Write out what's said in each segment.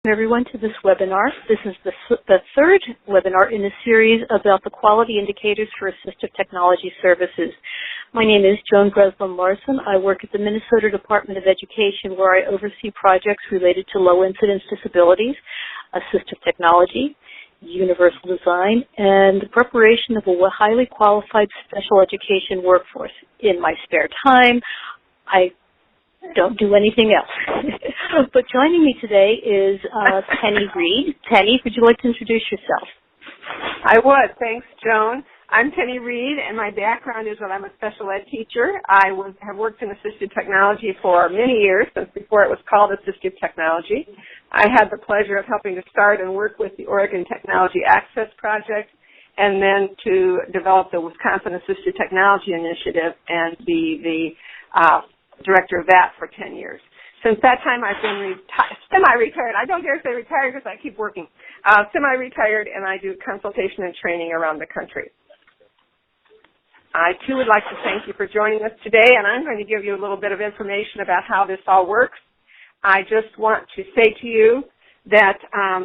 Everyone to this webinar. This is the third webinar in a series about the quality indicators for assistive technology services. My name is Joan Breslin-Larson. I work at the Minnesota Department of Education, where I oversee projects related to low incidence disabilities, assistive technology, universal design, and the preparation of a highly qualified special education workforce. In my spare time, I don't do anything else. But joining me today is Penny Reed. Penny, would you like to introduce yourself? I would. Thanks, Joan. I'm Penny Reed, and my background is that I'm a special ed teacher. I have worked in assistive technology for many years, since before it was called Assistive Technology. I had the pleasure of helping to start and work with the Oregon Technology Access Project, and then to develop the Wisconsin Assistive Technology Initiative and be the director of that for 10 years. Since that time, I've been semi-retired. I don't dare say retired because I keep working. Semi-retired, and I do consultation and training around the country. I, too, would like to thank you for joining us today, and I'm going to give you a little bit of information about how this all works. I just want to say to you that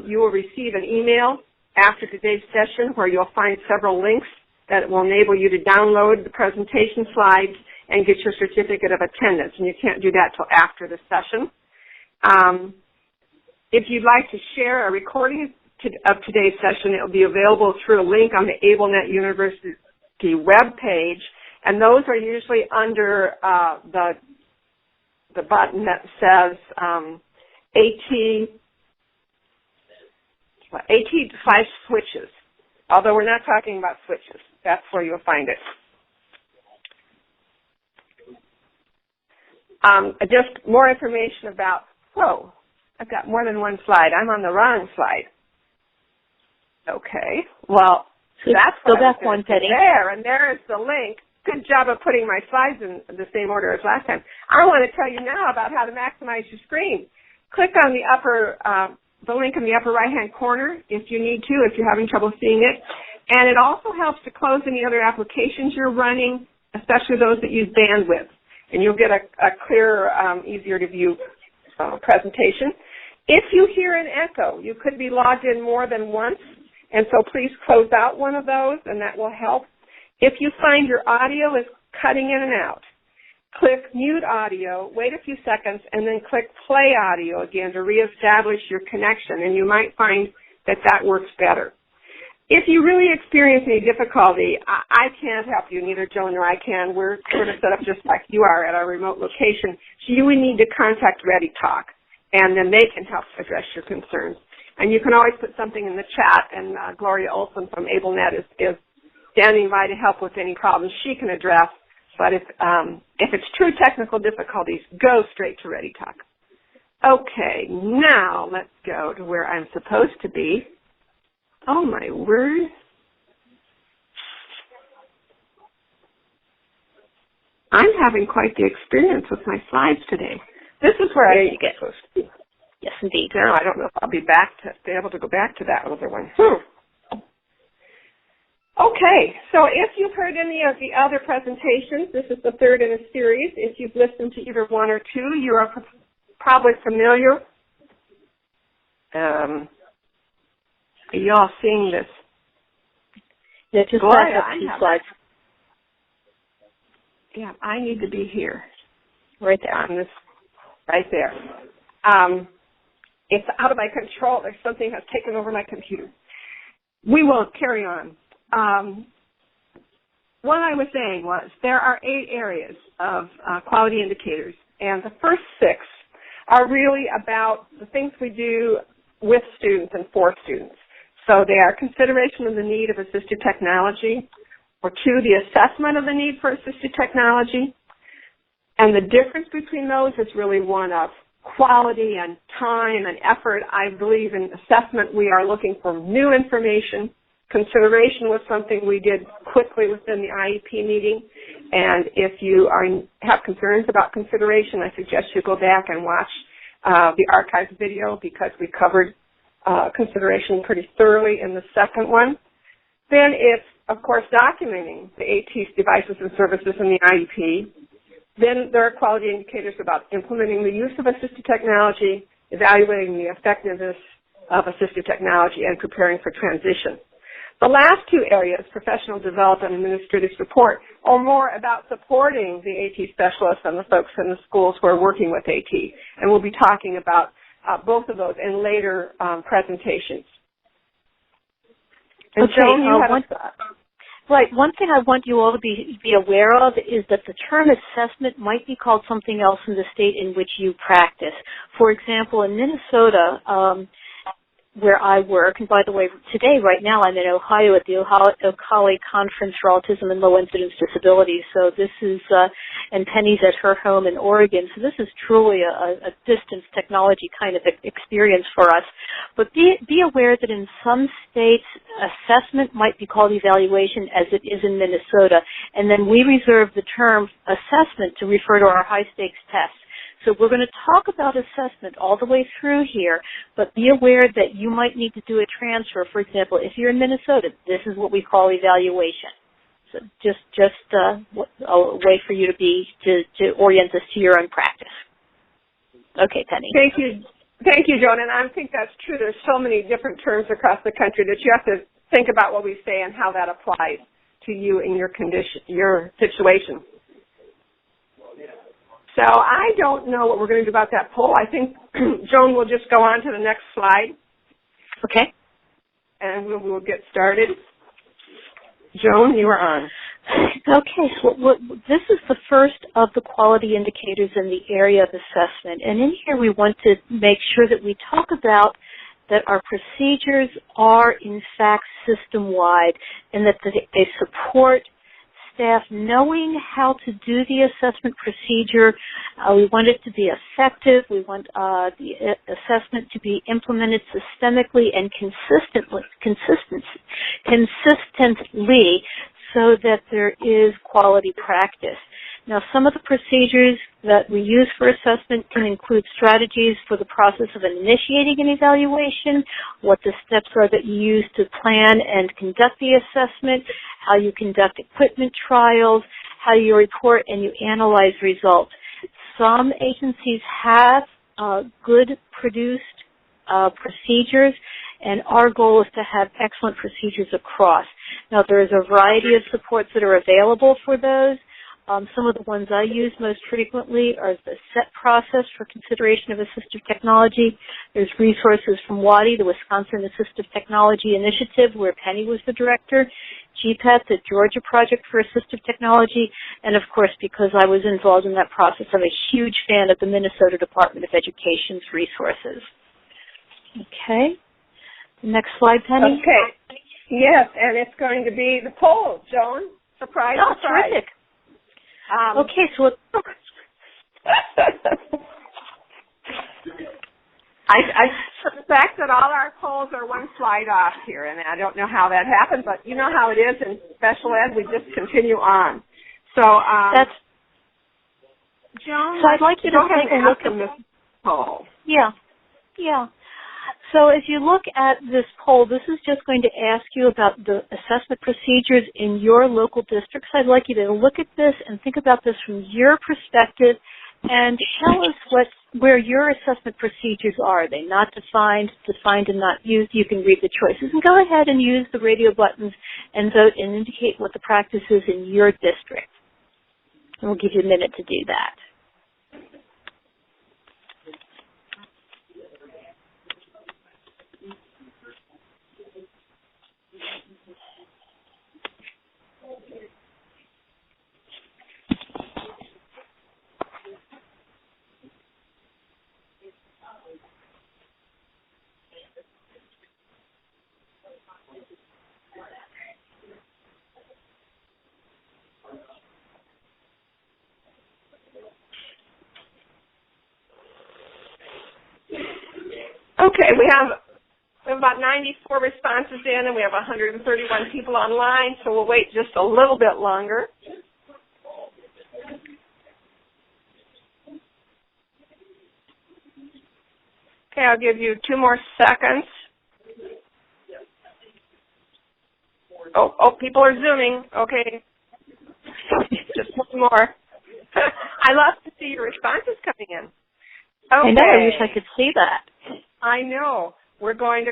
you will receive an email after today's session where you'll find several links that will enable you to download the presentation slides and get your certificate of attendance, and you can't do that till after the session. If you'd like to share a recording of today's session, it will be available through a link on the AbleNet University web page, and those are usually under the button that says AT/switches, although we're not talking about switches. That's where you'll find it. Just more information about, whoa, I've got more than one slide. I'm on the wrong slide. Okay, well, that's what I was going to say there, and there is the link. Good job of putting my slides in the same order as last time. I want to tell you now about how to maximize your screen. Click on the link in the upper right-hand corner if you need to, if you're having trouble seeing it. And it also helps to close any other applications you're running, especially those that use bandwidth. And you'll get a clearer, easier to view presentation. If you hear an echo, you could be logged in more than once, and so please close out one of those, and that will help. If you find your audio is cutting in and out, click mute audio, wait a few seconds, and then click play audio again to reestablish your connection, and you might find that that works better. If you really experience any difficulty, I can't help you, neither Joan nor I can. We're sort of set up just like you are at our remote location. So you would need to contact ReadyTalk, and then they can help address your concerns. And you can always put something in the chat, and Gloria Olson from AbleNet is standing by to help with any problems she can address. But if it's true technical difficulties, go straight to ReadyTalk. Okay, now let's go to where I'm supposed to be. Oh, my word. I'm having quite the experience with my slides today. This is where I get supposed to be. Yes, indeed. Now, I don't know if I'll be able to go back to that other one. Okay, so if you've heard any of the other presentations, this is the third in a series. If you've listened to either one or two, you are probably familiar. Are you all seeing this? Yeah, just back up 2 slides. Yeah, I need to be here. Right there. On this, right there. It's out of my control. There's something that's taken over my computer. We will carry on. What I was saying was there are 8 areas of quality indicators, and the first 6 are really about the things we do with students and for students. So they are consideration of the need of assistive technology, or 2, the assessment of the need for assistive technology. And the difference between those is really one of quality and time and effort. I believe in assessment we are looking for new information. Consideration was something we did quickly within the IEP meeting. And if you have concerns about consideration, I suggest you go back and watch the archived video because we covered consideration pretty thoroughly in the second one. Then it's, of course, documenting the AT's devices and services in the IEP. Then there are quality indicators about implementing the use of assistive technology evaluating the effectiveness of assistive technology, and preparing for transition. The last two areas, professional development and administrative support, are more about supporting the AT specialists and the folks in the schools who are working with AT. And we'll be talking about both of those in later presentations. And okay, Joan, you have right. One thing I want you all to be aware of is that the term assessment might be called something else in the state in which you practice. For example, in Minnesota, where I work, and by the way, today, right now, I'm in Ohio at the Ohio Conference for Autism and Low Incidence Disabilities. So this is, and Penny's at her home in Oregon. So this is truly a distance technology kind of experience for us. But be aware that in some states, assessment might be called evaluation, as it is in Minnesota. And then we reserve the term assessment to refer to our high-stakes tests. So we're going to talk about assessment all the way through here, but be aware that you might need to do a transfer. For example, if you're in Minnesota, this is what we call evaluation. So just a way for you to orient this to your own practice. Okay, Penny. Thank you. Thank you, Joan. And I think that's true. There's so many different terms across the country that you have to think about what we say and how that applies to you in your condition, your situation. So I don't know what we're going to do about that poll. I think Joan will just go on to the next slide. Okay. And we'll get started. Joan, you are on. Okay, so this is the first of the quality indicators in the area of assessment. And in here we want to make sure that we talk about that our procedures are in fact system-wide and that they support staff knowing how to do the assessment procedure. We want it to be effective. We want the assessment to be implemented systemically and consistently so that there is quality practice. Now, some of the procedures that we use for assessment can include strategies for the process of initiating an evaluation, what the steps are that you use to plan and conduct the assessment, how you conduct equipment trials, how you report and you analyze results. Some agencies have good produced procedures, and our goal is to have excellent procedures across. Now, there is a variety of supports that are available for those. Some of the ones I use most frequently are the SET process for consideration of assistive technology. There's resources from WADI, the Wisconsin Assistive Technology Initiative, where Penny was the director, GPAT, the Georgia Project for Assistive Technology, and of course, because I was involved in that process, I'm a huge fan of the Minnesota Department of Education's resources. Okay. Next slide, Penny. Okay. Yes, and it's going to be the poll, Joan. Surprise, oh, surprise. Terrific. Okay, so I suspect that all our polls are one slide off here, and I don't know how that happened, but you know how it is in special ed. We just continue on. So, that's Joan. So I'd like you to take a look at this poll. Yeah. So as you look at this poll, this is just going to ask you about the assessment procedures in your local districts. I'd like you to look at this and think about this from your perspective and tell us where your assessment procedures are. Are they not defined and not used? You can read the choices and go ahead and use the radio buttons and vote and indicate what the practice is in your district. And we'll give you a minute to do that. Okay, we have about 94 responses in, and we have 131 people online, so we'll wait just a little bit longer. Okay, I'll give you 2 more seconds. Oh, people are Zooming. Okay, just one more. I love to see your responses coming in. I know. I wish I could see that. I know. We're going to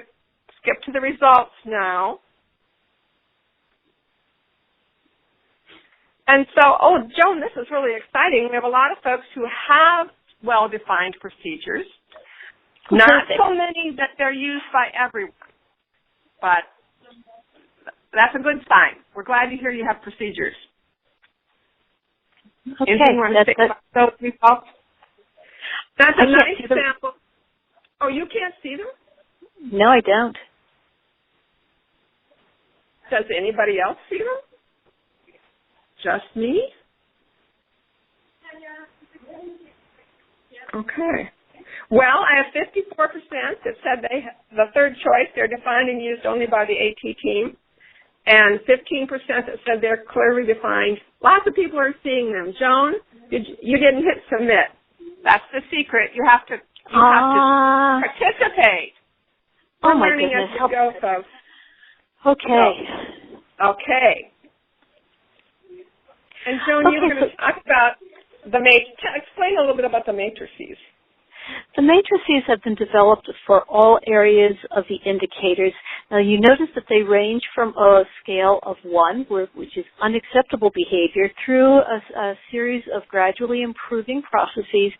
skip to the results now. And so, Joan, this is really exciting. We have a lot of folks who have well-defined procedures. Not so many that they're used by everyone, but that's a good sign. We're glad to hear you have procedures. Okay. Anything you want to say about those results? That's a nice sample. Oh, you can't see them? No, I don't. Does anybody else see them? Just me? Okay. Well, I have 54% that said the third choice, they're defined and used only by the AT team, and 15% that said they're clearly defined. Lots of people are seeing them. Joan, you didn't hit submit. That's the secret. You have to participate. Oh, my goodness. As we go, folks. Okay. Okay. And Joan, you're going to talk about the matrices. Explain a little bit about the matrices. The matrices have been developed for all areas of the indicators. Now, you notice that they range from a scale of 1, which is unacceptable behavior, through a series of gradually improving processes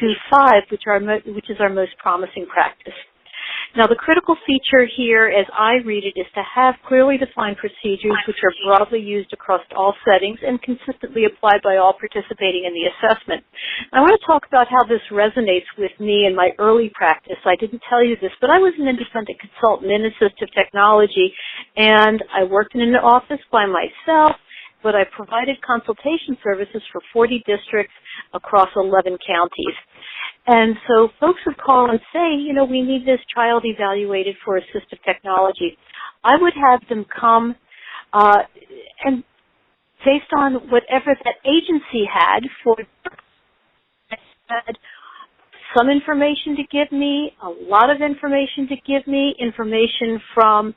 to 5, which is our most promising practice. Now, the critical feature here, as I read it, is to have clearly defined procedures which are broadly used across all settings and consistently applied by all participating in the assessment. I want to talk about how this resonates with me in my early practice. I didn't tell you this, but I was an independent consultant in assistive technology, and I worked in an office by myself, but I provided consultation services for 40 districts across 11 counties. And so folks would call and say, you know, we need this child evaluated for assistive technology. I would have them come and based on whatever that agency had had some information to give me, a lot of information to give me, information from,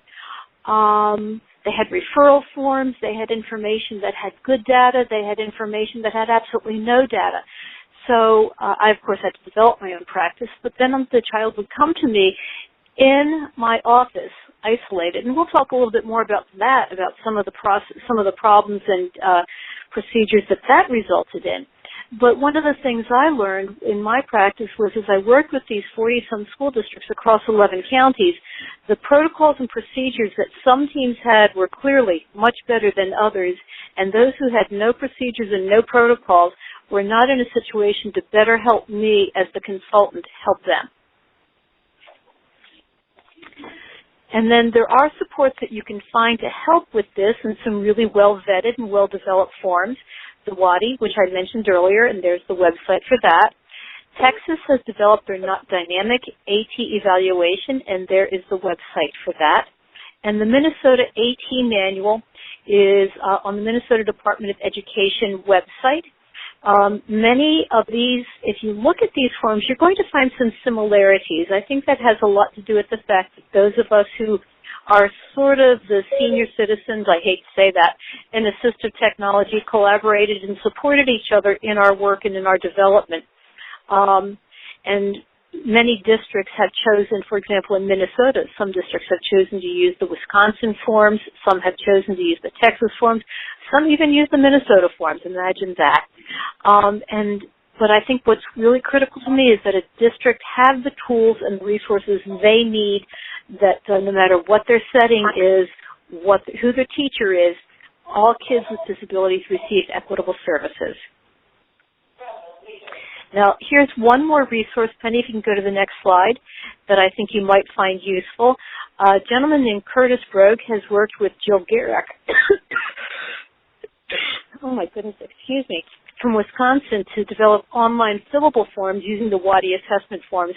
they had referral forms, they had information that had good data, they had information that had absolutely no data. So I, of course, had to develop my own practice, but then the child would come to me in my office, isolated, and we'll talk a little bit more about that, about some of the problems and procedures that resulted in. But one of the things I learned in my practice was as I worked with these 40-some school districts across 11 counties, the protocols and procedures that some teams had were clearly much better than others, and those who had no procedures and no protocols were not in a situation to better help me as the consultant help them. And then there are supports that you can find to help with this in some really well-vetted and well-developed forms. The WADI, which I mentioned earlier, and there's the website for that. Texas has developed their dynamic AT evaluation, and there is the website for that. And the Minnesota AT manual is on the Minnesota Department of Education website. Many of these, if you look at these forms, you're going to find some similarities. I think that has a lot to do with the fact that those of us who are sort of the senior citizens, I hate to say that, in assistive technology collaborated and supported each other in our work and in our development. And many districts have chosen, for example, in Minnesota, some districts have chosen to use the Wisconsin forms, some have chosen to use the Texas forms, some even use the Minnesota forms. Imagine that. But I think what's really critical to me is that a district have the tools and resources they need, that no matter what their setting is, who their teacher is, all kids with disabilities receive equitable services. Now, here's one more resource, Penny, if you can go to the next slide, that I think you might find useful. A gentleman named Curtis Brogue has worked with Jill Garrick, oh my goodness, excuse me, from Wisconsin to develop online fillable forms using the WADI assessment forms.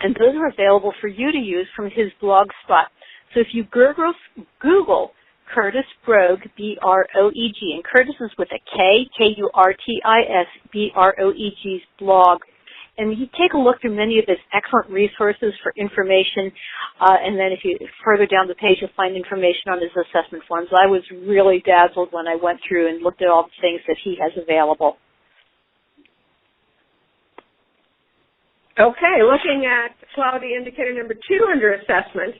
And those are available for you to use from his blog spot. So if you Google Curtis Brogue, B-R-O-E-G, and Curtis is with a K, K-U-R-T-I-S, B-R-O-E-G's blog. And you take a look through many of his excellent resources for information, and then if you further down the page, you'll find information on his assessment forms. I was really dazzled when I went through and looked at all the things that he has available. Okay, looking at quality indicator number 2 under assessment,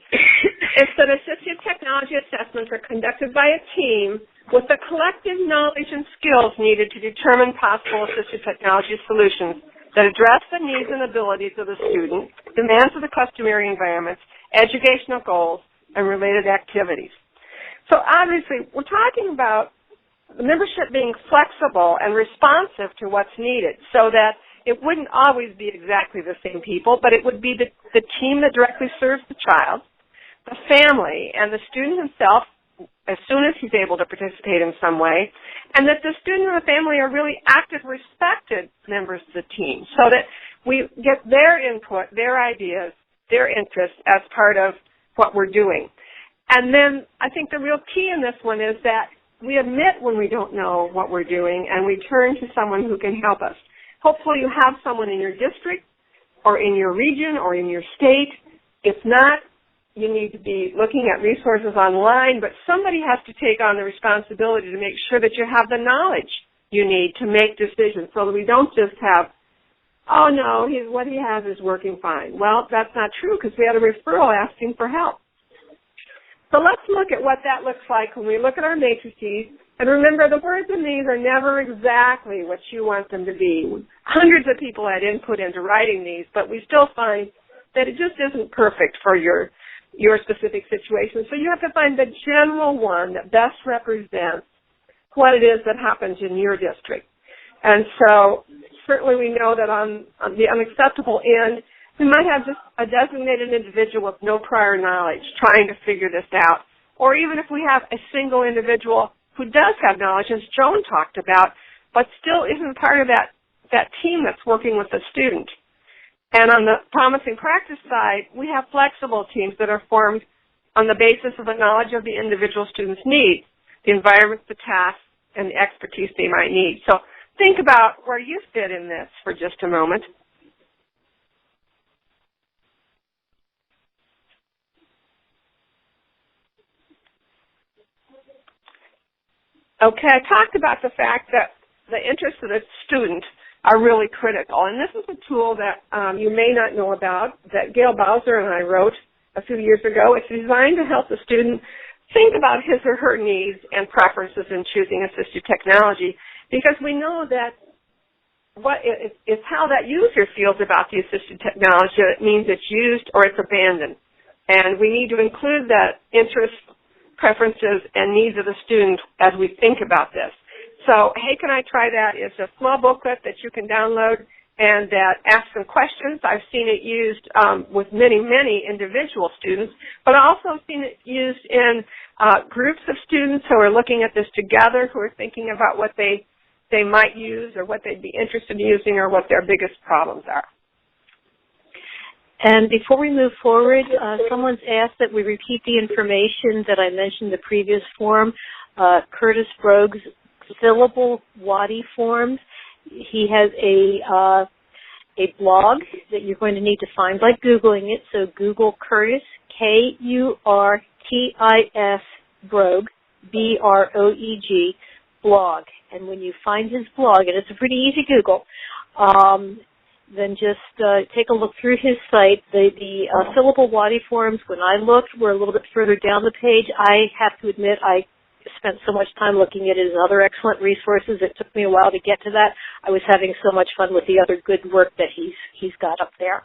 it's that assistive technology assessments are conducted by a team with the collective knowledge and skills needed to determine possible assistive technology solutions that address the needs and abilities of the student, demands of the customary environments, educational goals, and related activities. So obviously, we're talking about the membership being flexible and responsive to what's needed so that it wouldn't always be exactly the same people, but it would be the team that directly serves the child, the family, and the student himself as soon as he's able to participate in some way, and that the student and the family are really active, respected members of the team so that we get their input, their ideas, their interests as part of what we're doing. And then I think the real key in this one is that we admit when we don't know what we're doing and we turn to someone who can help us. Hopefully you have someone in your district or in your region or in your state. If not, you need to be looking at resources online, but somebody has to take on the responsibility to make sure that you have the knowledge you need to make decisions so that we don't just have, oh no, what he has is working fine. Well, that's not true because we had a referral asking for help. So let's look at what that looks like when we look at our matrices. And remember, the words in these are never exactly what you want them to be. Hundreds of people had input into writing these, but we still find that it just isn't perfect for your specific situation. So you have to find the general one that best represents what it is that happens in your district. And so certainly we know that on the unacceptable end, we might have just a designated individual with no prior knowledge trying to figure this out. Or even if we have a single individual who does have knowledge, as Joan talked about, but still isn't part of that team that's working with the student. And on the promising practice side, we have flexible teams that are formed on the basis of the knowledge of the individual student's needs, the environment, the tasks, and the expertise they might need. So think about where you fit in this for just a moment. Okay, I talked about the fact that the interests of the student are really critical. And this is a tool that you may not know about that Gail Bowser and I wrote a few years ago. It's designed to help the student think about his or her needs and preferences in choosing assistive technology, because we know that it's how that user feels about the assistive technology that means it's used or it's abandoned. And we need to include that interest, preferences, and needs of the student as we think about this. So, Hey, Can I Try That is a small booklet that you can download and that asks some questions. I've seen it used with many, many individual students, but also seen it used in groups of students who are looking at this together, who are thinking about what they might use or what they'd be interested in using or what their biggest problems are. And before we move forward, someone's asked that we repeat the information that I mentioned in the previous form, Curtis Brogue's fillable Wadi forms. He has a blog that you're going to need to find by Googling it. So Google Curtis, Kurtis Brogue, B-R-O-E-G, blog. And when you find his blog, and it's a pretty easy Google, then just take a look through his site. The fillable Wadi forms, when I looked, were a little bit further down the page. I have to admit I spent so much time looking at his other excellent resources. It took me a while to get to that. I was having so much fun with the other good work that he's got up there.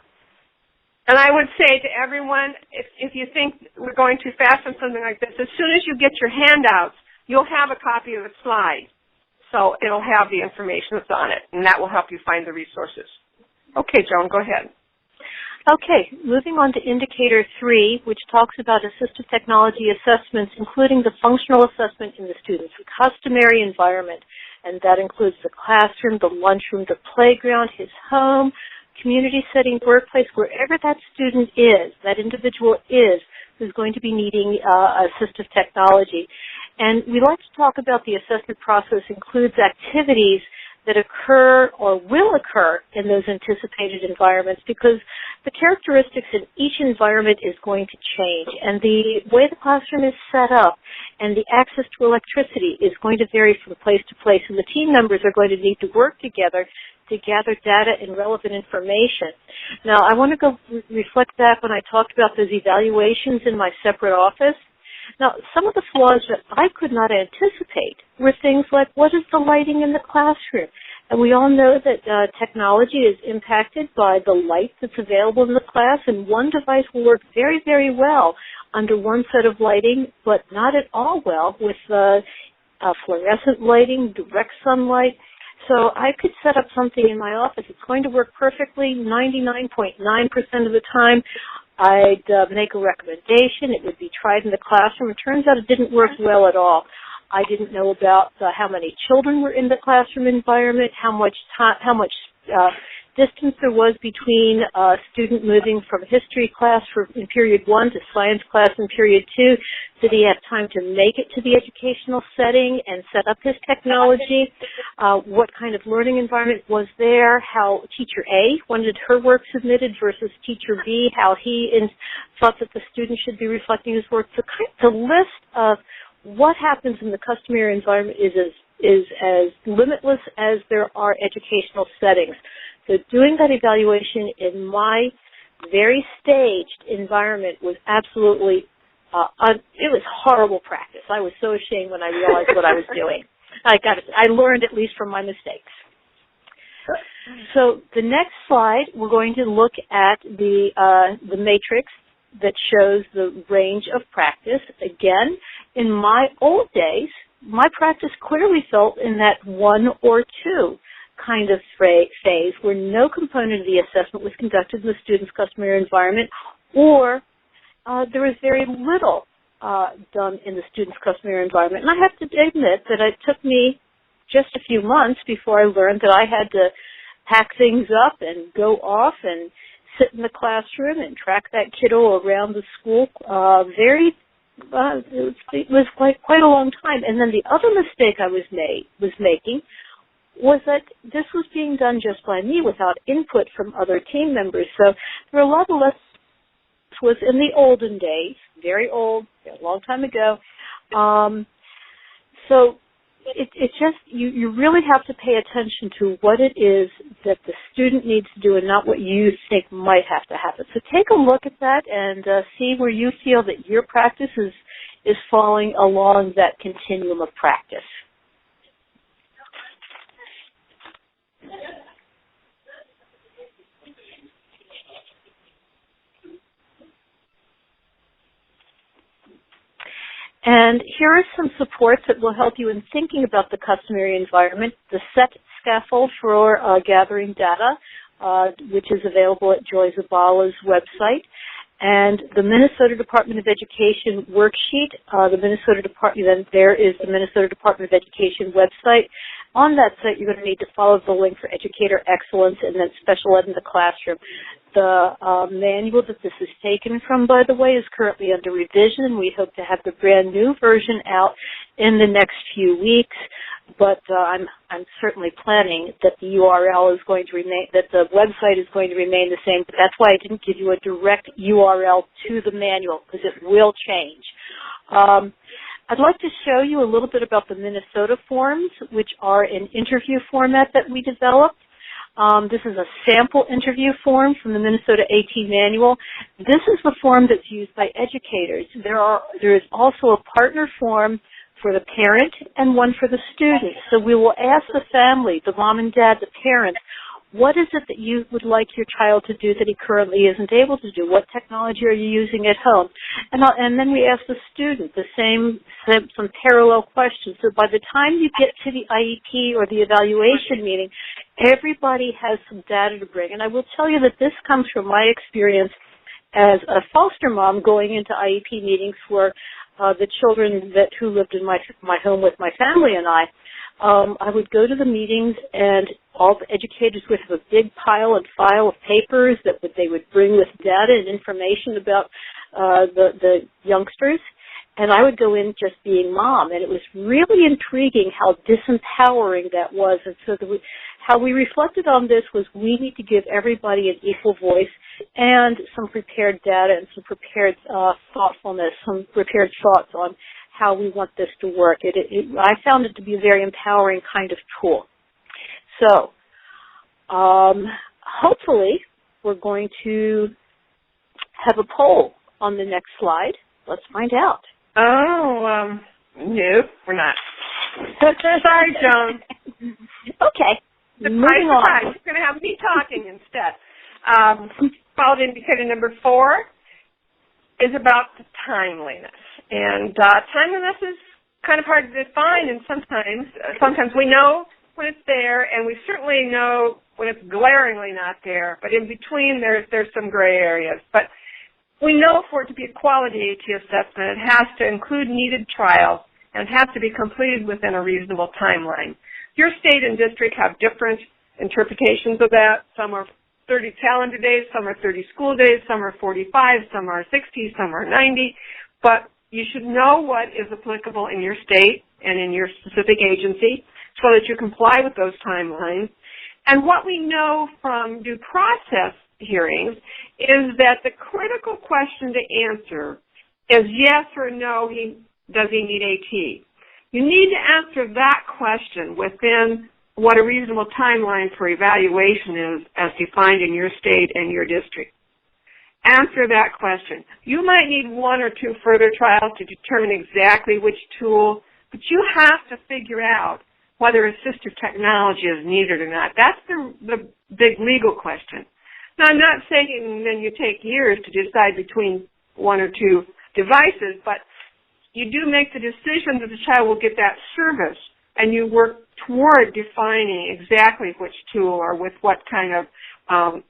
And I would say to everyone, if you think we're going too fast on something like this, as soon as you get your handouts, you'll have a copy of the slide. So it'll have the information that's on it, and that will help you find the resources. Okay, Joan, go ahead. Okay, moving on to Indicator 3, which talks about assistive technology assessments, including the functional assessment in the student's customary environment. And that includes the classroom, the lunchroom, the playground, his home, community setting, workplace, wherever that student is, that individual is, who's going to be needing assistive technology. And we like to talk about the assessment process includes activities that occur or will occur in those anticipated environments, because the characteristics in each environment is going to change, and the way the classroom is set up and the access to electricity is going to vary from place to place, and the team members are going to need to work together to gather data and relevant information. Now, I want to go reflect back when I talked about those evaluations in my separate office. Now, some of the flaws that I could not anticipate were things like, what is the lighting in the classroom? And we all know that technology is impacted by the light that's available in the class, and one device will work very, very well under one set of lighting, but not at all well with fluorescent lighting, direct sunlight. So I could set up something in my office. It's going to work perfectly 99.9% of the time. I'd make a recommendation. It would be tried in the classroom. It turns out it didn't work well at all. I didn't know about how many children were in the classroom environment, how much distance there was between a student moving from history class in period 1 to science class in period 2. Did he have time to make it to the educational setting and set up his technology? What kind of learning environment was there? How teacher A wanted her work submitted versus teacher B, how he thought that the student should be reflecting his work. The list of what happens in the customary environment is as limitless as there are educational settings. So doing that evaluation in my very staged environment was absolutely, it was horrible practice. I was so ashamed when I realized what I was doing. I learned at least from my mistakes. So the next slide, we're going to look at the matrix that shows the range of practice. Again, in my old days, my practice clearly felt in that 1 or 2 kind of phase where no component of the assessment was conducted in the student's customary environment, or there was very little done in the student's customary environment. And I have to admit that it took me just a few months before I learned that I had to pack things up and go off and sit in the classroom and track that kiddo around the school. It was quite a long time. And then the other mistake I was making was that this was being done just by me without input from other team members. So there were a lot of lessons. This was in the olden days, very old, a long time ago. So it's just, you really have to pay attention to what it is that the student needs to do and not what you think might have to happen. So take a look at that and see where you feel that your practice is falling along that continuum of practice. And here are some supports that will help you in thinking about the customary environment. The SET scaffold for gathering data, which is available at Joy Zabala's website, and the Minnesota Department of Education worksheet. There is the Minnesota Department of Education website. On that site, you're going to need to follow the link for Educator Excellence and then Special Ed in the Classroom. The manual that this is taken from, by the way, is currently under revision. We hope to have the brand new version out in the next few weeks, but I'm certainly planning that the URL is going to remain, that the website is going to remain the same, but that's why I didn't give you a direct URL to the manual, because it will change. I'd like to show you a little bit about the Minnesota forms, which are an interview format that we developed. This is a sample interview form from the Minnesota AT manual. This is the form that's used by educators. There is also a partner form for the parent and one for the student. So we will ask the family, the mom and dad, the parents, what is it that you would like your child to do that he currently isn't able to do? What technology are you using at home? And then we ask the student some parallel questions. So by the time you get to the IEP or the evaluation meeting, everybody has some data to bring. And I will tell you that this comes from my experience as a foster mom going into IEP meetings for the children who lived in my home with my family and I would go to the meetings, and all the educators would have a big pile and file of papers they would bring with data and information about the youngsters. and I would go in just being mom, and it was really intriguing how disempowering that was. And so how we reflected on this was we need to give everybody an equal voice and some prepared data and some prepared thoughtfulness, some prepared thoughts on how we want this to work. I found it to be a very empowering kind of tool. So hopefully we're going to have a poll on the next slide. Let's find out. Oh, no, we're not. Sorry, Joan. Okay. Moving on. We're going to have me talking instead. Followed indicator number 4 is about the timeliness. And timeliness is kind of hard to define, and sometimes we know when it's there, and we certainly know when it's glaringly not there. But in between, there's some gray areas. But we know for it to be a quality AT assessment, it has to include needed trials, and it has to be completed within a reasonable timeline. Your state and district have different interpretations of that. Some are 30 calendar days, some are 30 school days, some are 45, some are 60, some are 90. But you should know what is applicable in your state and in your specific agency so that you comply with those timelines. And what we know from due process hearings is that the critical question to answer is yes or no, does he need AT? You need to answer that question within what a reasonable timeline for evaluation is as defined in your state and your district. Answer that question. You might need 1 or 2 further trials to determine exactly which tool, but you have to figure out whether assistive technology is needed or not. That's the big legal question. Now, I'm not saying then you take years to decide between 1 or 2 devices, but you do make the decision that the child will get that service, and you work toward defining exactly which tool or with what kind of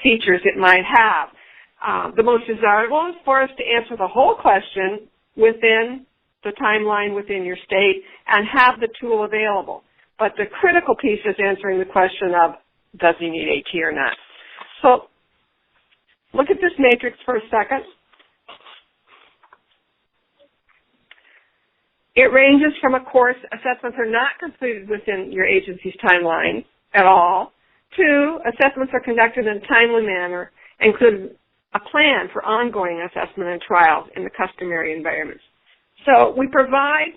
features it might have. The most desirable is for us to answer the whole question within the timeline within your state and have the tool available. But the critical piece is answering the question of, does he need AT or not? So look at this matrix for a second. It ranges from, of course, assessments are not completed within your agency's timeline at all, to assessments are conducted in a timely manner, include a plan for ongoing assessment and trials in the customary environments. So we provide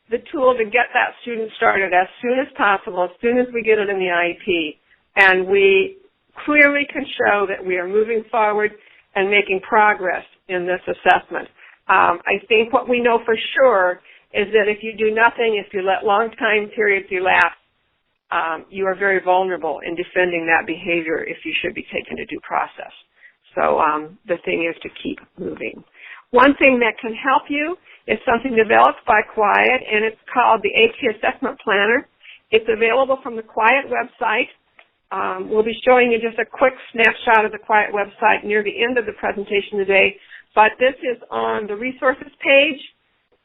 the tool to get that student started as soon as possible, as soon as we get it in the IEP, and we clearly can show that we are moving forward and making progress in this assessment. I think what we know for sure is that if you do nothing, if you let long time periods elapse, you are very vulnerable in defending that behavior if you should be taken to due process. So the thing is to keep moving. One thing that can help you is something developed by QIAT, and it's called the AT Assessment Planner. It's available from the QIAT website. We'll be showing you just a quick snapshot of the QIAT website near the end of the presentation today, but this is on the resources page.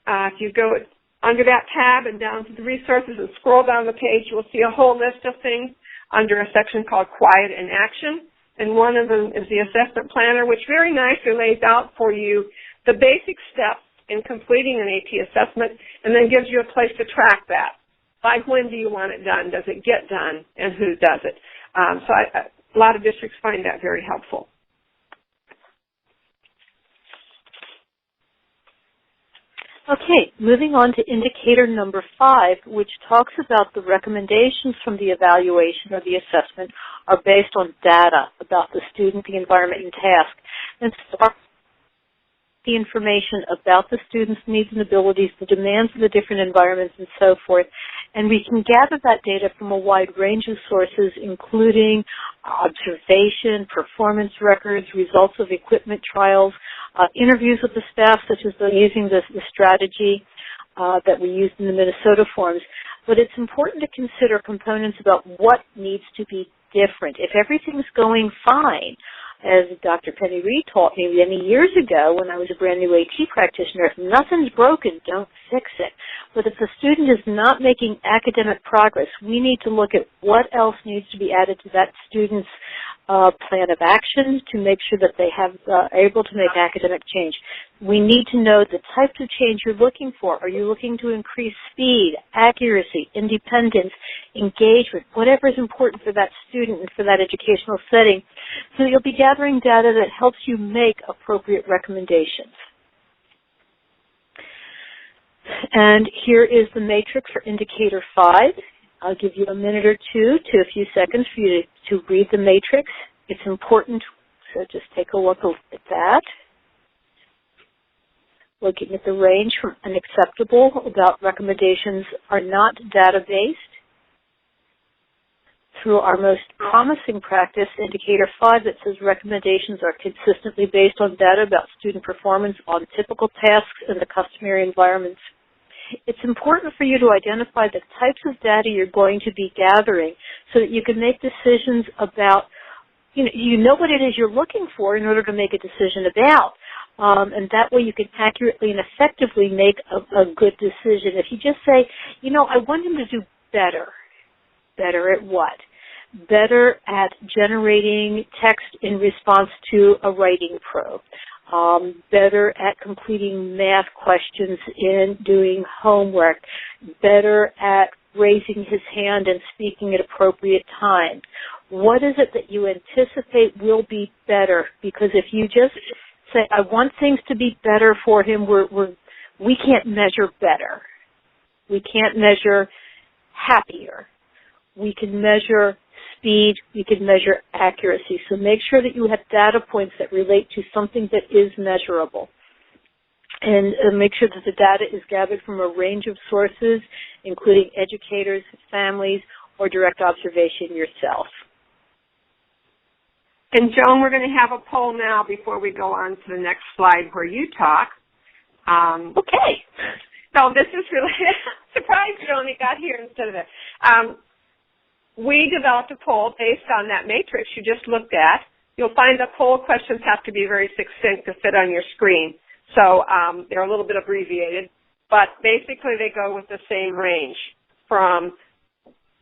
If you go under that tab and down to the resources and scroll down the page, you will see a whole list of things under a section called QIAT in Action. And one of them is the assessment planner, which very nicely lays out for you the basic steps in completing an AT assessment and then gives you a place to track that. Like, when do you want it done? Does it get done? And who does it? A lot of districts find that very helpful. Okay, moving on to indicator number 5, which talks about the recommendations from the evaluation or the assessment are based on data about the student, the environment, and task. And the information about the student's needs and abilities, the demands of the different environments, and so forth. And we can gather that data from a wide range of sources, including observation, performance records, results of equipment trials, interviews with the staff, such as using the strategy that we used in the Minnesota forms. But it's important to consider components about what needs to be different. If everything's going fine, as Dr. Penny Reed taught me many years ago when I was a brand new AT practitioner, if nothing's broken, don't fix it. But if the student is not making academic progress, we need to look at what else needs to be added to that student's a plan of action to make sure that they have able to make academic change. We need to know the types of change you're looking for. Are you looking to increase speed, accuracy, independence, engagement, whatever is important for that student and for that educational setting? So you'll be gathering data that helps you make appropriate recommendations. And here is the matrix for indicator 5. I'll give you a minute or two to a few seconds for you to read the matrix. It's important, so just take a look at that. Looking at the range from unacceptable about recommendations are not data-based. Through our most promising practice, indicator 5, that says recommendations are consistently based on data about student performance on typical tasks in the customary environments. It's important for you to identify the types of data you're going to be gathering so that you can make decisions about, you know what it is you're looking for in order to make a decision about. And that way you can accurately and effectively make a good decision. If you just say, I want him to do better. Better at what? Better at generating text in response to a writing probe. Better at completing math questions in doing homework, better at raising his hand and speaking at appropriate times. What is it that you anticipate will be better? Because if you just say, I want things to be better for him, we can't measure better. We can't measure happier. We can measure speed, we can measure accuracy. So make sure that you have data points that relate to something that is measurable. And make sure that the data is gathered from a range of sources, including educators, families, or direct observation yourself. And Joan, we're going to have a poll now before we go on to the next slide where you talk. Okay. So this is really surprise, Joan, you got here instead of it. We developed a poll based on that matrix you just looked at. You'll find the poll questions have to be very succinct to fit on your screen. So they're a little bit abbreviated, but basically they go with the same range from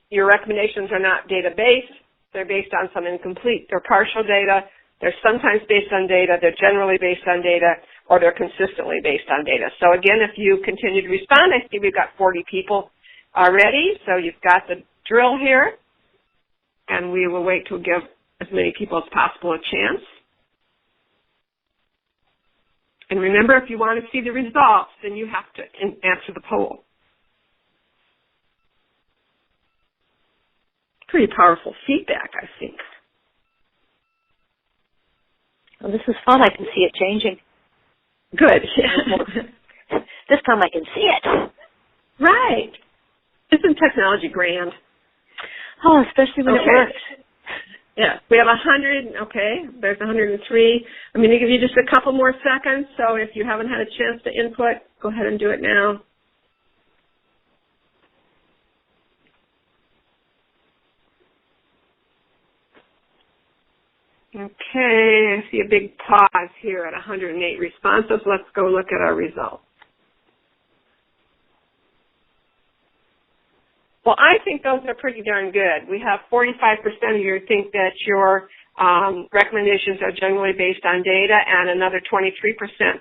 your recommendations are not data-based, they're based on some incomplete or partial data, they're sometimes based on data, they're generally based on data, or they're consistently based on data. So again, if you continue to respond, I see we've got 40 people already, so you've got the drill here. And we will wait to give as many people as possible a chance. And remember, if you want to see the results, then you have to answer the poll. Pretty powerful feedback, I think. Well, this is fun. I can see it changing. Good. This time I can see it. Right. Isn't technology grand? Oh, especially when it works. Yeah, we have 100, okay, there's 103. I'm going to give you just a couple more seconds, so if you haven't had a chance to input, go ahead and do it now. Okay, I see a big pause here at 108 responses. Let's go look at our results. Well, I think those are pretty darn good. We have 45% of you think that your recommendations are generally based on data, and another 23%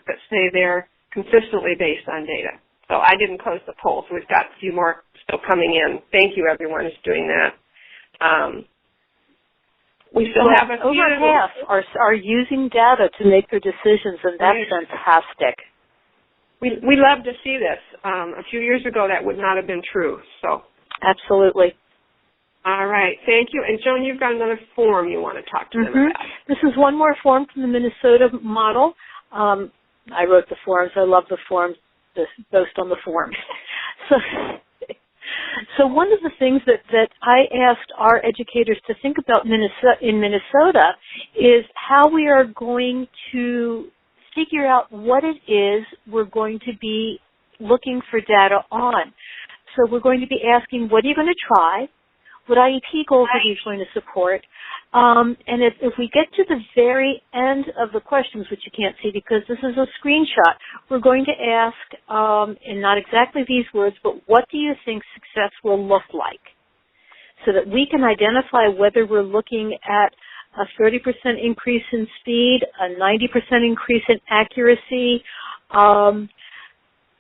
that say they're consistently based on data. So I didn't close the poll, so we've got a few more still coming in. Thank you, everyone who's doing that. We still have a few. Over half are using data to make their decisions, and that's fantastic. We love to see this. A few years ago, that would not have been true. So. Absolutely. All right. Thank you. And Joan, you've got another form you want to talk to them about. This is one more form from the Minnesota model. I wrote the forms. I love the forms. Just boast on the forms. So one of the things that I asked our educators to think about in Minnesota is how we are going to figure out what it is we're going to be looking for data on. So we're going to be asking, what are you going to try? What IEP goals are you going to support? And if we get to the very end of the questions, which you can't see because this is a screenshot, we're going to ask, in not exactly these words, but what do you think success will look like? So that we can identify whether we're looking at a 30% increase in speed, a 90% increase in accuracy,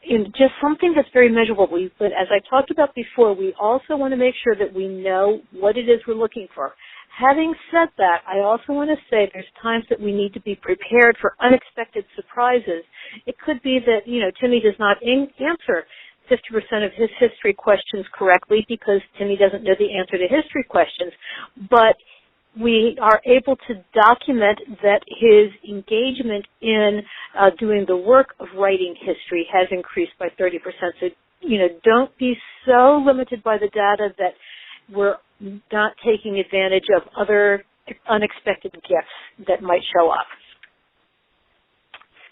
in just something that's very measurable. But as I talked about before, we also want to make sure that we know what it is we're looking for. Having said that, I also want to say there's times that we need to be prepared for unexpected surprises. It could be that, Timmy does not answer 50% of his history questions correctly because Timmy doesn't know the answer to history questions, but we are able to document that his engagement in doing the work of writing history has increased by 30%. So, don't be so limited by the data that we're not taking advantage of other unexpected gifts that might show up.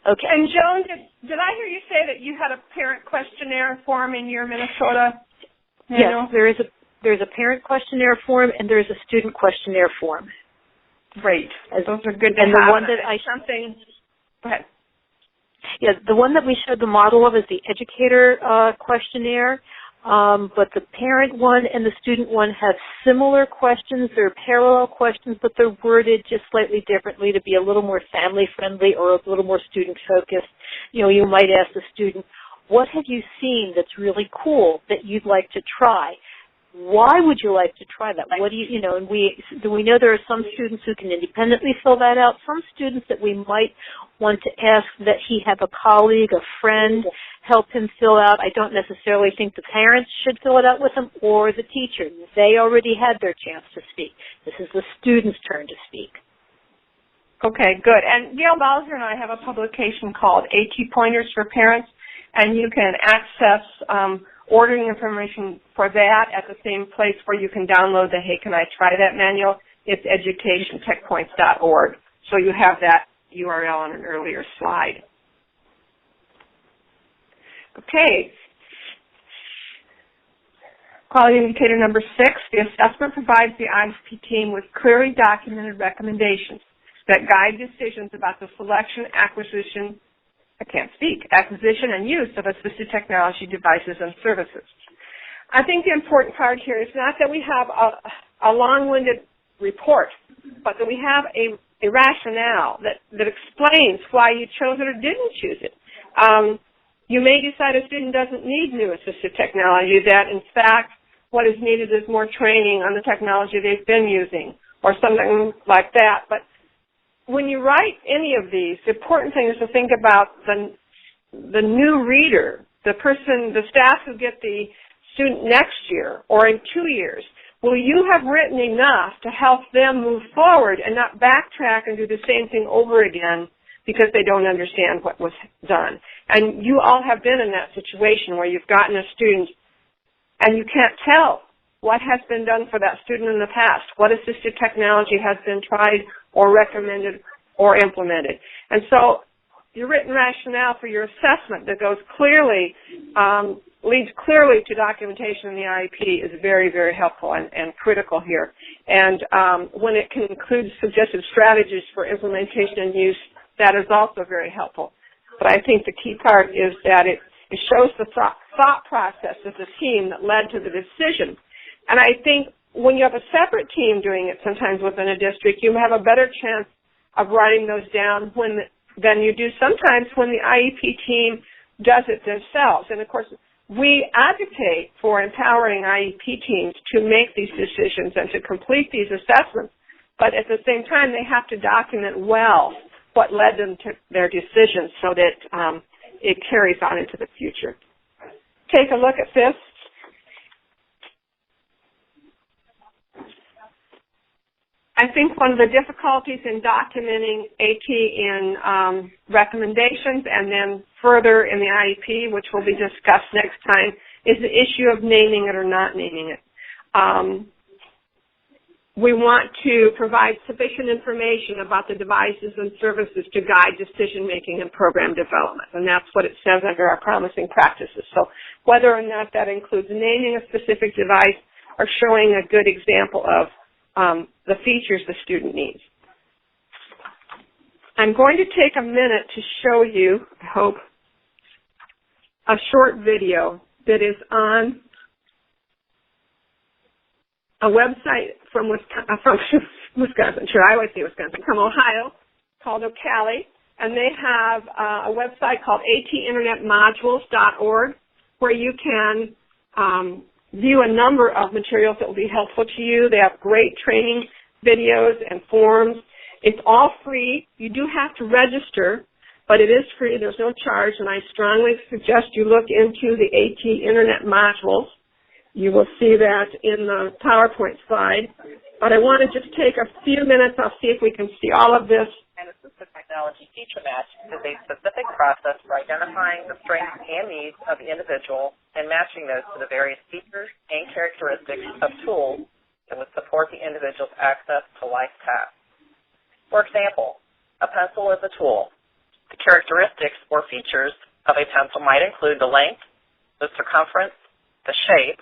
Okay. And Joan, did I hear you say that you had a parent questionnaire form in your Minnesota manual? Yes, there's a parent questionnaire form and there's a student questionnaire form. Great. Those are good to and have. The one that Go ahead. Yeah, the one that we showed the model of is the educator questionnaire, but the parent one and the student one have similar questions. They're parallel questions, but they're worded just slightly differently to be a little more family-friendly or a little more student-focused. You might ask the student, what have you seen that's really cool that you'd like to try? Why would you like to try that? What do and we know there are some students who can independently fill that out, some students that we might want to ask that he have a colleague, a friend, help him fill out. I don't necessarily think the parents should fill it out with him or the teacher. They already had their chance to speak. This is the student's turn to speak. Okay, good. And Gail Bowser and I have a publication called AT Pointers for Parents, and you can access ordering information for that at the same place where you can download the Hey Can I Try That manual. It's educationcheckpoints.org. So you have that URL on an earlier slide. Okay. Quality indicator number 6, the assessment provides the ISP team with clearly documented recommendations that guide decisions about the selection, acquisition and use of assistive technology devices and services. I think the important part here is not that we have a long-winded report, but that we have a rationale that explains why you chose it or didn't choose it. You may decide a student doesn't need new assistive technology, that in fact what is needed is more training on the technology they've been using or something like that. But when you write any of these, the important thing is to think about the new reader, the staff who get the student next year or in 2 years. Will you have written enough to help them move forward and not backtrack and do the same thing over again because they don't understand what was done? And you all have been in that situation where you've gotten a student and you can't tell what has been done for that student in the past, what assistive technology has been tried or recommended or implemented. And so your written rationale for your assessment that goes clearly, leads clearly to documentation in the IEP is very, very helpful and critical here. And when it can include suggested strategies for implementation and use, that is also very helpful. But I think the key part is that it shows the thought process of the team that led to the decision. And I think when you have a separate team doing it sometimes within a district, you have a better chance of writing those down than you do sometimes when the IEP team does it themselves. And of course, we advocate for empowering IEP teams to make these decisions and to complete these assessments, but at the same time, they have to document well what led them to their decisions so that it carries on into the future. Take a look at this. I think one of the difficulties in documenting AT in recommendations and then further in the IEP, which will be discussed next time, is the issue of naming it or not naming it. We want to provide sufficient information about the devices and services to guide decision-making and program development, and that's what it says under our promising practices. So whether or not that includes naming a specific device or showing a good example of the features the student needs. I'm going to take a minute to show you, I hope, a short video that is on a website from Wisconsin, sure, I always say Wisconsin, from Ohio, called Ocali, and they have a website called atinternetmodules.org where you can view a number of materials that will be helpful to you. They have great training videos and forums. It's all free. You do have to register, but it is free. There's no charge, and I strongly suggest you look into the AT Internet modules. You will see that in the PowerPoint slide. But I want to just take a few minutes. I'll see if we can see all of this. An assistive technology feature match is a specific process for identifying the strengths and needs of the individual and matching those to the various features and characteristics of tools that would support the individual's access to life tasks. For example, a pencil is a tool. The characteristics or features of a pencil might include the length, the circumference, the shape,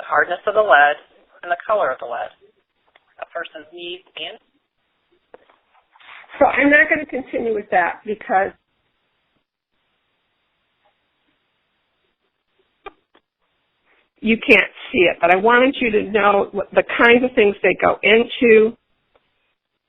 the hardness of the lead, and the color of the lead. A person's needs and So I'm not going to continue with that because you can't see it, but I wanted you to know what the kinds of things they go into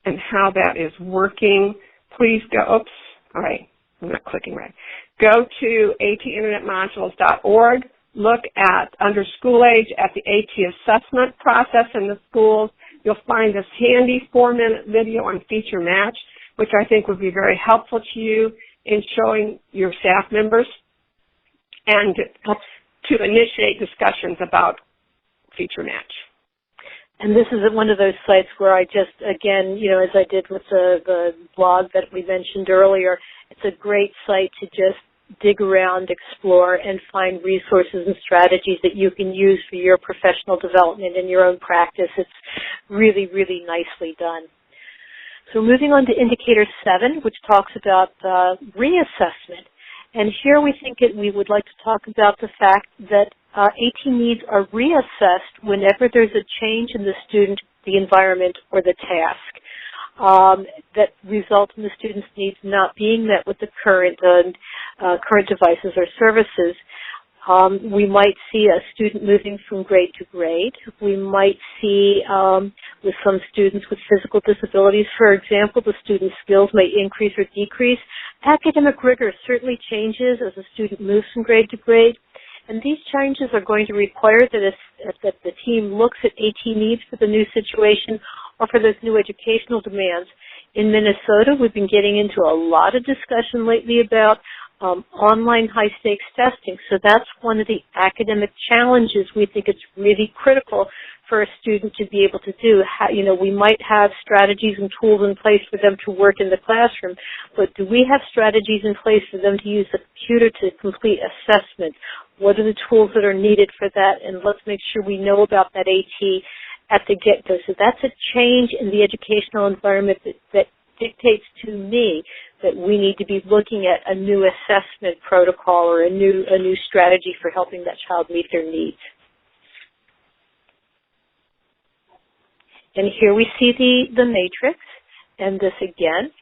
and how that is working. Please go, oops, all right, I'm not clicking right. Go to atinternetmodules.org, look at, under school age, at the AT assessment process in the schools. You'll find this handy 4-minute video on feature match, which I think would be very helpful to you in showing your staff members and to initiate discussions about feature match. And this is one of those sites where I just, again, you know, as I did with the blog that we mentioned earlier, it's a great site to just dig around, explore, and find resources and strategies that you can use for your professional development in your own practice. It's really, really nicely done. So moving on to indicator 7, which talks about reassessment. And here we think we would like to talk about the fact that AT needs are reassessed whenever there's a change in the student, the environment, or the task that result in the student's needs not being met with the current devices or services. We might see a student moving from grade to grade. We might see with some students with physical disabilities, for example, the student's skills may increase or decrease. Academic rigor certainly changes as a student moves from grade to grade. And these changes are going to require that the team looks at AT needs for the new situation or for those new educational demands. In Minnesota, we've been getting into a lot of discussion lately about online high-stakes testing. So that's one of the academic challenges we think it's really critical for a student to be able to do. You know, we might have strategies and tools in place for them to work in the classroom, but do we have strategies in place for them to use the computer to complete assessment? What are the tools that are needed for that? And let's make sure we know about that AT at the get-go. So that's a change in the educational environment that dictates to me that we need to be looking at a new assessment protocol or a new strategy for helping that child meet their needs. And here we see the matrix, and this again,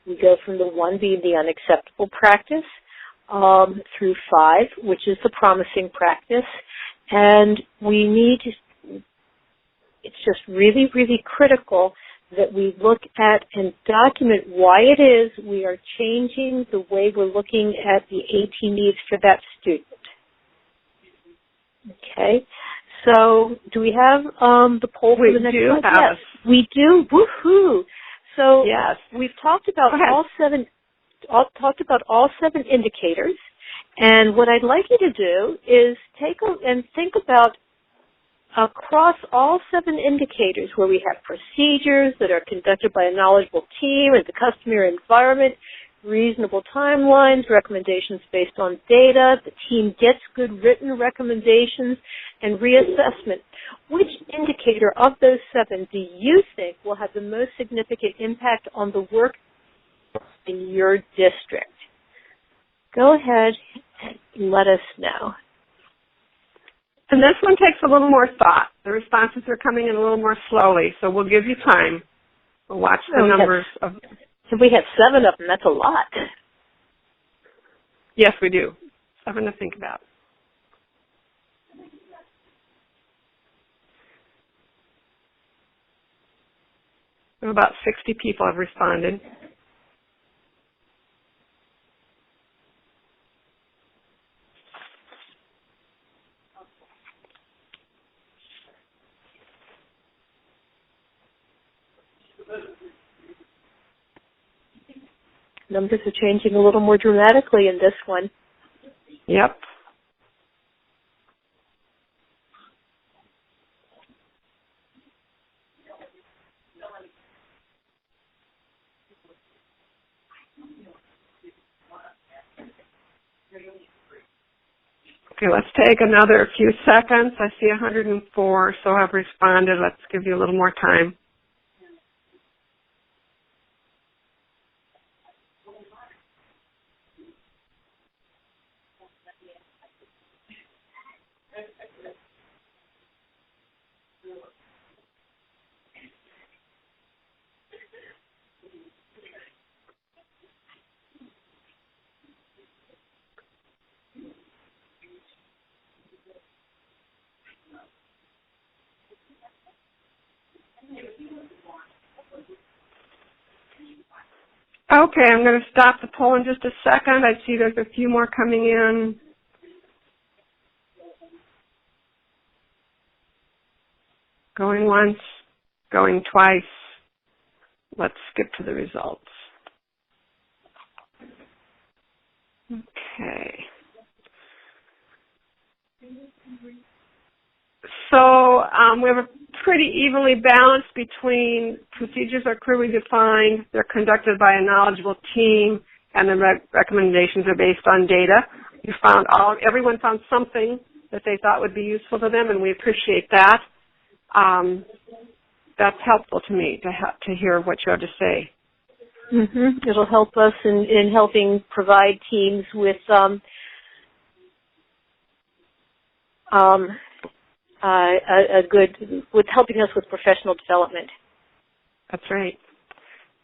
we go from the 1 being the unacceptable practice through 5, which is the promising practice, and we need to, it's just really, really critical that we look at and document why it is we are changing the way we're looking at the AT needs for that student. Okay, so do we have the poll for the next slide? Yes, we do. Woohoo! So yes, we've talked about all seven indicators, and what I'd like you to do is take and think about across all 7 indicators where we have procedures that are conducted by a knowledgeable team and the customary environment, reasonable timelines, recommendations based on data, the team gets good written recommendations, and reassessment. Which indicator of those 7 do you think will have the most significant impact on the work in your district? Go ahead and let us know. And this one takes a little more thought. The responses are coming in a little more slowly, so we'll give you time. We'll watch the numbers. If we have 7 of them, that's a lot. Yes, we do. 7 to think about. About 60 people have responded. Numbers are changing a little more dramatically in this one. Yep. Okay, let's take another few seconds. I see 104, so I've responded. Let's give you a little more time. Okay, I'm going to stop the poll in just a second. I see there's a few more coming in. Going once, going twice. Let's skip to the results. Okay. So we have a pretty evenly balanced between procedures are clearly defined, they're conducted by a knowledgeable team, and the recommendations are based on data. Everyone found something that they thought would be useful to them, and we appreciate that. That's helpful to me to hear what you have to say. Mm-hmm. It'll help us in helping provide teams with with helping us with professional development. That's right.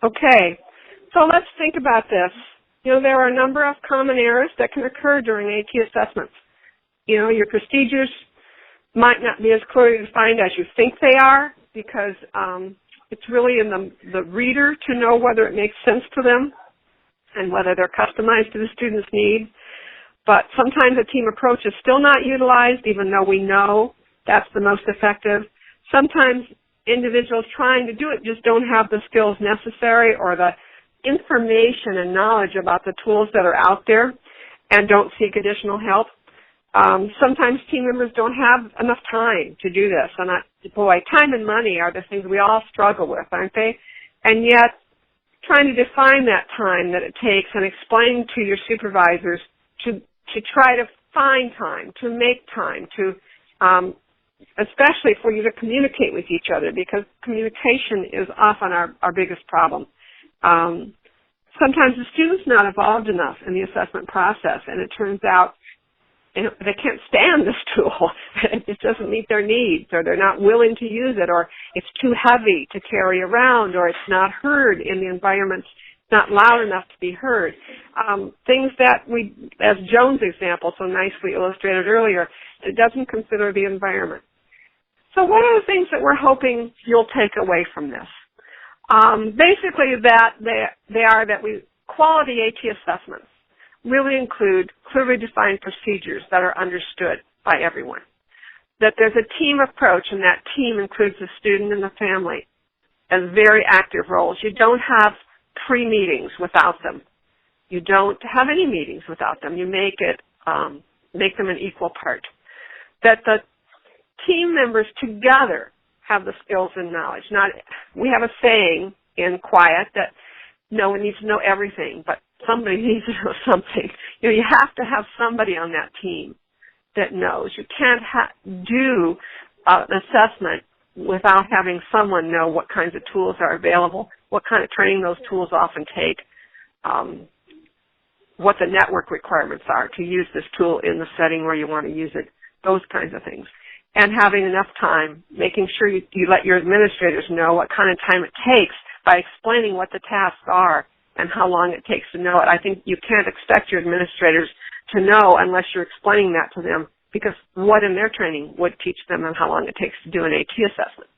Okay, so let's think about this. You know, there are a number of common errors that can occur during AT assessments. You know, your procedures might not be as clearly defined as you think they are, because it's really in the reader to know whether it makes sense to them and whether they're customized to the student's needs. But sometimes a team approach is still not utilized, even though we know that's the most effective. Sometimes individuals trying to do it just don't have the skills necessary or the information and knowledge about the tools that are out there and don't seek additional help. Sometimes team members don't have enough time to do this. And boy, time and money are the things we all struggle with, aren't they? And yet, trying to define that time that it takes and explain to your supervisors to try to find time, to make time, to especially for you to communicate with each other, because communication is often our biggest problem. Sometimes the student's not involved enough in the assessment process, and it turns out they can't stand this tool. It doesn't meet their needs, or they're not willing to use it, or it's too heavy to carry around, or it's not heard in the environment, not loud enough to be heard. Things that we, as Joan's example so nicely illustrated earlier, it doesn't consider the environment. So what are the things that we're hoping you'll take away from this? Basically that quality AT assessments really include clearly defined procedures that are understood by everyone. That there's a team approach, and that team includes the student and the family as very active roles. You don't have pre-meetings without them. You don't have any meetings without them. You make them an equal part. That the team members together have the skills and knowledge. We have a saying in QIAT that no one needs to know everything, but somebody needs to know something. You know, you have to have somebody on that team that knows. You can't do an assessment without having someone know what kinds of tools are available, what kind of training those tools often take, what the network requirements are to use this tool in the setting where you want to use it, those kinds of things. And having enough time, making sure you let your administrators know what kind of time it takes by explaining what the tasks are and how long it takes to know it. I think you can't expect your administrators to know unless you're explaining that to them, because what in their training would teach them and how long it takes to do an AT assessment.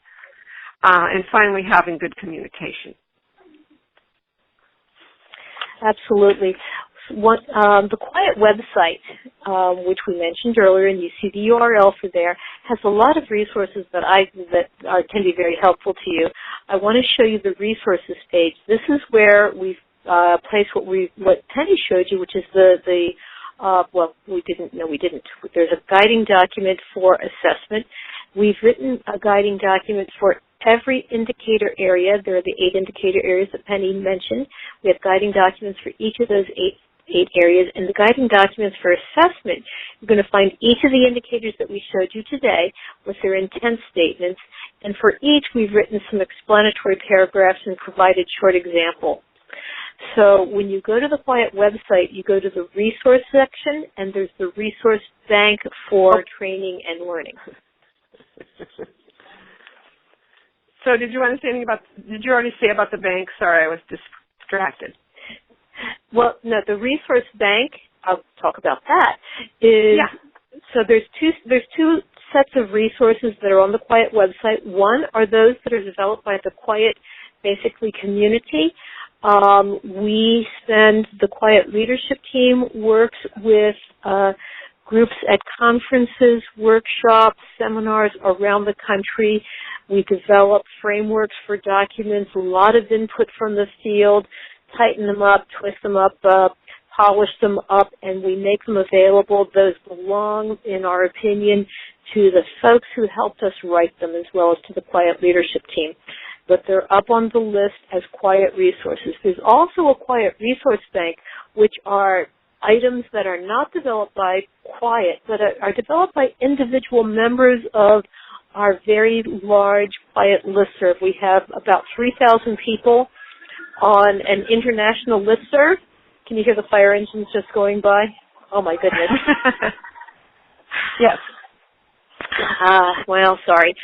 and finally having good communication. Absolutely. The QIAT website, which we mentioned earlier, and you see the URL for there, has a lot of resources that can be very helpful to you. I want to show you the resources page. This is where we've placed what Penny showed you, which is well, we didn't. There's a guiding document for assessment. We've written a guiding document for every indicator area. There are the 8 indicator areas that Penny mentioned. We have guiding documents for each of those eight areas. And the guiding documents for assessment, you're going to find each of the indicators that we showed you today with their intent statements. And for each, we've written some explanatory paragraphs and provided short examples. So when you go to the QIAT website, you go to the resource section, and there's the resource bank for training and learning. So did you want to say anything did you already say about the bank? Sorry, I was distracted. Well, no, the resource bank, I'll talk about that, is, so there's two sets of resources that are on the QIAT website. One are those that are developed by the QIAT, basically, community. The QIAT leadership team works with groups at conferences, workshops, seminars around the country. We develop frameworks for documents, a lot of input from the field, tighten them up, twist them up, polish them up, and we make them available. Those belong, in our opinion, to the folks who helped us write them as well as to the QIAT leadership team. But they're up on the list as QIAT resources. There's also a QIAT resource bank, which are items that are not developed by QIAT, but are developed by individual members of our very large QIAT listserv. We have about 3,000 people on an international listserv. Can you hear the fire engines just going by? Oh, my goodness. Yes. Well, sorry.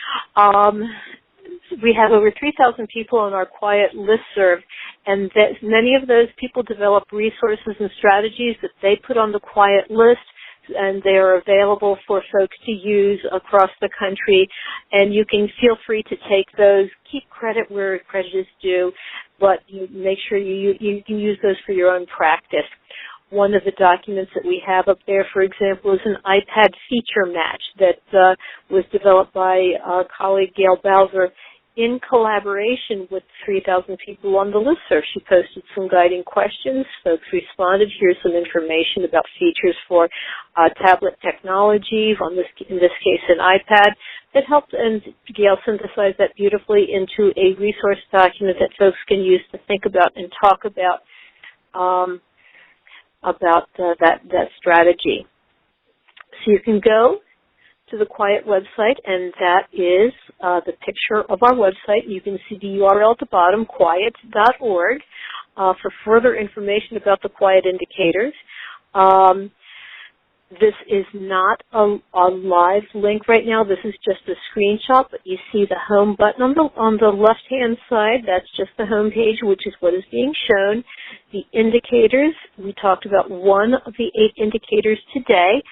We have over 3,000 people on our QIAT listserv, and many of those people develop resources and strategies that they put on the QIAT list, and they are available for folks to use across the country. And you can feel free to take those, keep credit where credit is due, but you make sure you can use those for your own practice. One of the documents that we have up there, for example, is an iPad feature match that was developed by our colleague Gail Bowser in collaboration with 3,000 people on the listserv. She posted some guiding questions. Folks responded. Here's some information about features for tablet technology, in this case an iPad, that helped, and Gail synthesized that beautifully into a resource document that folks can use to think about and talk about that strategy. So you can go to the QIAT website, and that is the picture of our website. You can see the URL at the bottom, quiat.org, for further information about the QIAT indicators. This is not a live link right now. This is just a screenshot, but you see the home button on the left-hand side. That's just the home page, which is what is being shown. The indicators, we talked about one of the 8 indicators today.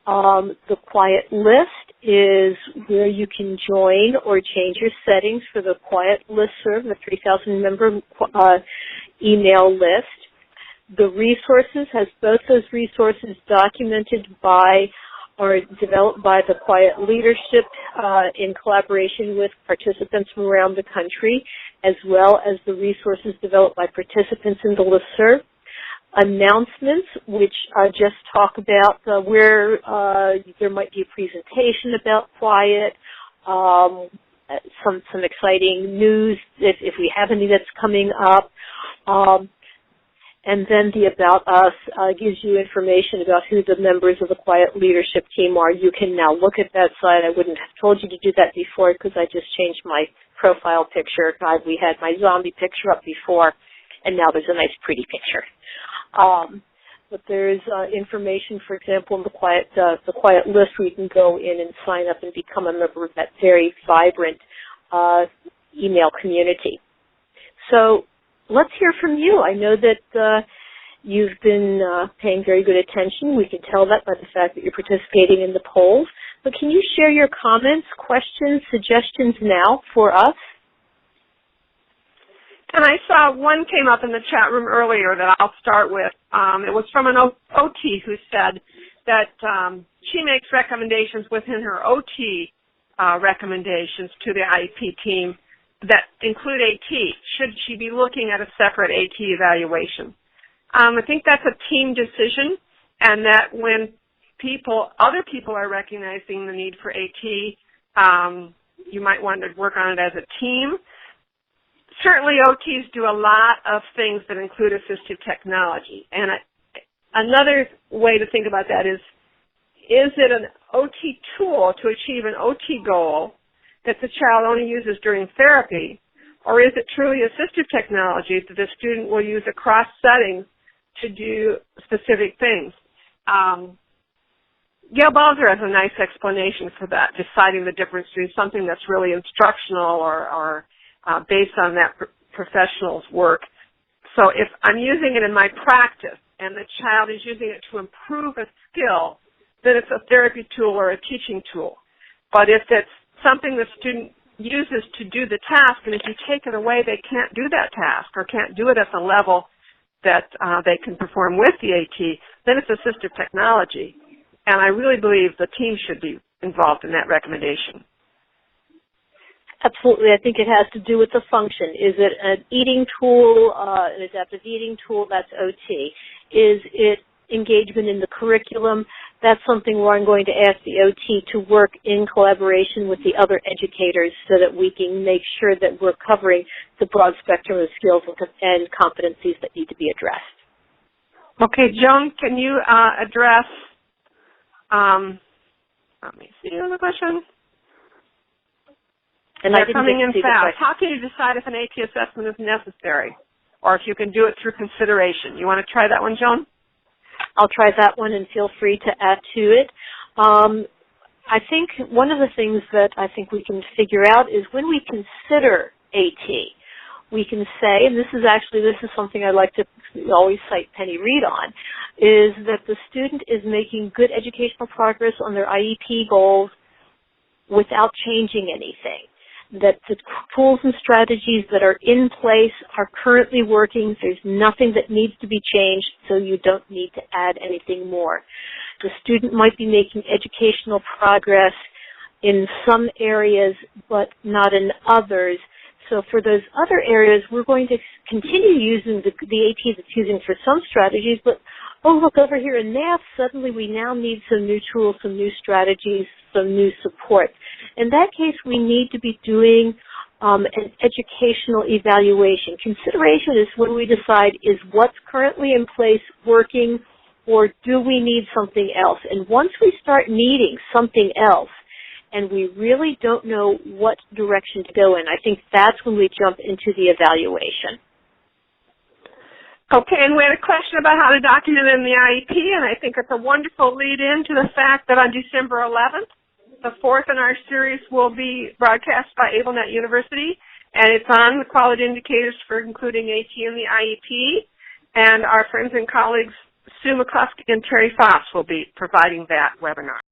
The QIAT list is where you can join or change your settings for the QIAT listserv, the 3,000-member email list. The resources has both those resources documented by or developed by the QIAT leadership in collaboration with participants from around the country, as well as the resources developed by participants in the listserv. Announcements, which just talk about where there might be a presentation about QIAT, some exciting news if we have any that's coming up. And then the About Us gives you information about who the members of the QIAT leadership team are. You can now look at that site. I wouldn't have told you to do that before because I just changed my profile picture. We had my zombie picture up before, and now there's a nice pretty picture. But there's information, for example, in the QIAT list where you can go in and sign up and become a member of that very vibrant email community. So let's hear from you. I know that you've been paying very good attention. We can tell that by the fact that you're participating in the polls. But can you share your comments, questions, suggestions now for us? And I saw one came up in the chat room earlier that I'll start with. It was from an OT who said that she makes recommendations within her OT recommendations to the IEP team that include AT. Should she be looking at a separate AT evaluation? I think that's a team decision, and that when other people are recognizing the need for AT, you might want to work on it as a team. Certainly OTs do a lot of things that include assistive technology. And another way to think about that is it an OT tool to achieve an OT goal that the child only uses during therapy, or is it truly assistive technology that the student will use across settings to do specific things? Gail Balzer has a nice explanation for that, deciding the difference between something that's really instructional or based on that professional's work. So if I'm using it in my practice and the child is using it to improve a skill, then it's a therapy tool or a teaching tool. But if it's something the student uses to do the task, and if you take it away, they can't do that task or can't do it at the level that they can perform with the AT, then it's assistive technology. And I really believe the team should be involved in that recommendation. Absolutely. I think it has to do with the function. Is it an eating tool, an adaptive eating tool? That's OT. Is it engagement in the curriculum? That's something where I'm going to ask the OT to work in collaboration with the other educators so that we can make sure that we're covering the broad spectrum of skills and competencies that need to be addressed. Okay, Joan, can you address, let me see the question. And they're coming in fast. How can you decide if an AT assessment is necessary or if you can do it through consideration? You want to try that one, Joan? I'll try that one and feel free to add to it. I think one of the things that I think we can figure out is when we consider AT, we can say, and this is something I like to always cite Penny Reed on, is that the student is making good educational progress on their IEP goals without changing anything. That the tools and strategies that are in place are currently working. There's nothing that needs to be changed, so you don't need to add anything more. The student might be making educational progress in some areas, but not in others. So for those other areas, we're going to continue using the AT that's using for some strategies, but oh, look over here in math, suddenly we now need some new tools, some new strategies, some new support. In that case, we need to be doing an educational evaluation. Consideration is when we decide, is what's currently in place working, or do we need something else? And once we start needing something else, and we really don't know what direction to go in, I think that's when we jump into the evaluation. Okay, and we had a question about how to document in the IEP, and I think it's a wonderful lead-in to the fact that on December 11th, the fourth in our series will be broadcast by AbleNet University, and it's on the quality indicators for including AT in the IEP, and our friends and colleagues Sue McCluskey and Terry Foss will be providing that webinar.